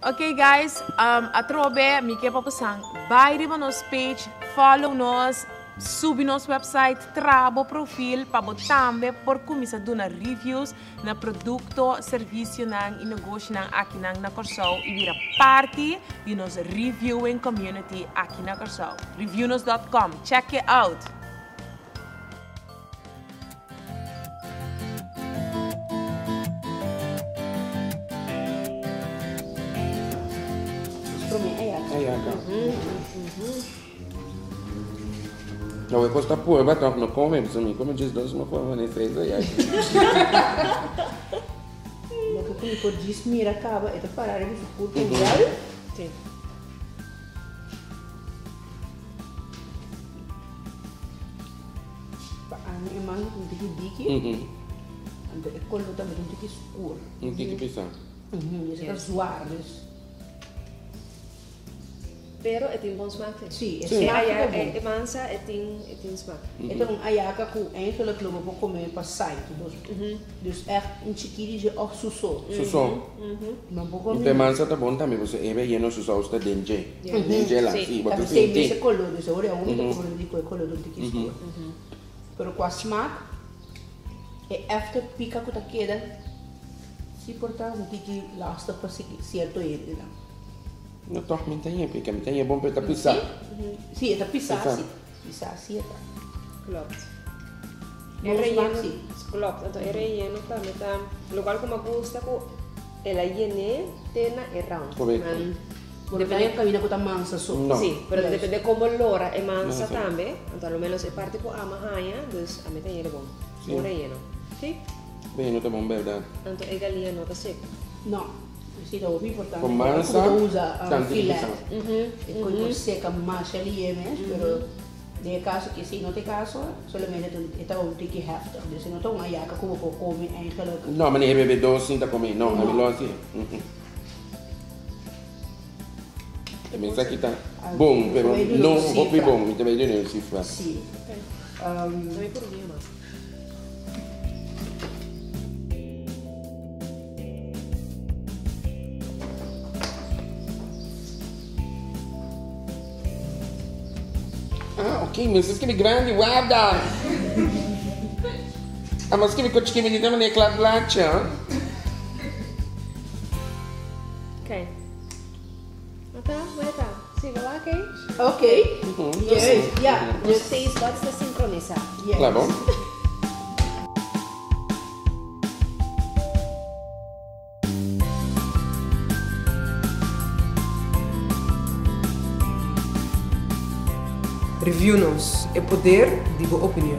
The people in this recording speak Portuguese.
Ok, guys, atrobe, mi que papo sang, vai riba nos page, follow nos, subi nos website, trabo perfil, para botambe, por começar a dar reviews na produto, serviço e negócio aqui na Corsol e vira parte de nos reviewing community aqui na Corsol. Reviewnos.com, check it out. Para mim é essa. É essa. Eu vou postar por batom no come, para mim, como diz Deus, uma forma nem fez aí. Logo que por diz mira acaba, é parar de por real. Sim. Ano emang um tique bique. Ando é colo também um tique escuro. Não tem que pensar. Isso é suaves. Pero tem bom smaak. Sim, é Sim, smaak é mansa, tem smaak. Então, ayaca com eigenlijk logo vou comer para site. Dus echt een chiquiri de of suso. Susão. Não vou O comer. temança tá bom também, você é bem no susão, está dentro. Dentro lá, sim, Tapi você sei tem. esse color, dus hoor je hoe de color die color do tique escuro. Pero com a smaak é efter pica com taqueda. Se portar um tique lastig para certo ele, não. Não tô me tem, porque me tem é bom para pisar. Sim, é pisar, Pisar. sim. Pisar, sim, tá. Klopt. Bom smaak, sim. Klopt. Então, é relleno também tá. Lugar como gusta ko ela llene tena é round. Correto. Porque também camina com a mansa só. Não. Sim, pero Yes. depende como lora é mansa Mansa. também. Então, ao menos é parte ko amahanha, dus a mim tem ele bom. Sim. Bom relleno. Sim? Bem, não tá bom, verdade. Então, é galinha nota seca. Não. Sim, é muito importante. Com massa, Quando usa tanto filé. de E quando seca massa ali é mesmo, pero de caso que se não tem caso, solamente então tem que heftig. Dus se não tem uma jaca como voor comer eigenlijk. Não, mas nem bebe doce, ainda comer. Não, a melhor assim. Também isso aqui tá bom, pero não vou bem bom, também não se faz. Sim. Também por dia, mas. Ah, ok, mas isso que é grande, guarda! Ah, mas que me coach que me dá uma necla blacha. Ok. Então, vai tá. Siga lá, ok? Ok. Yes. Ja. Vocês podem se sincronizar. Yes. Tá bom? Review-nos é poder de boa opinião.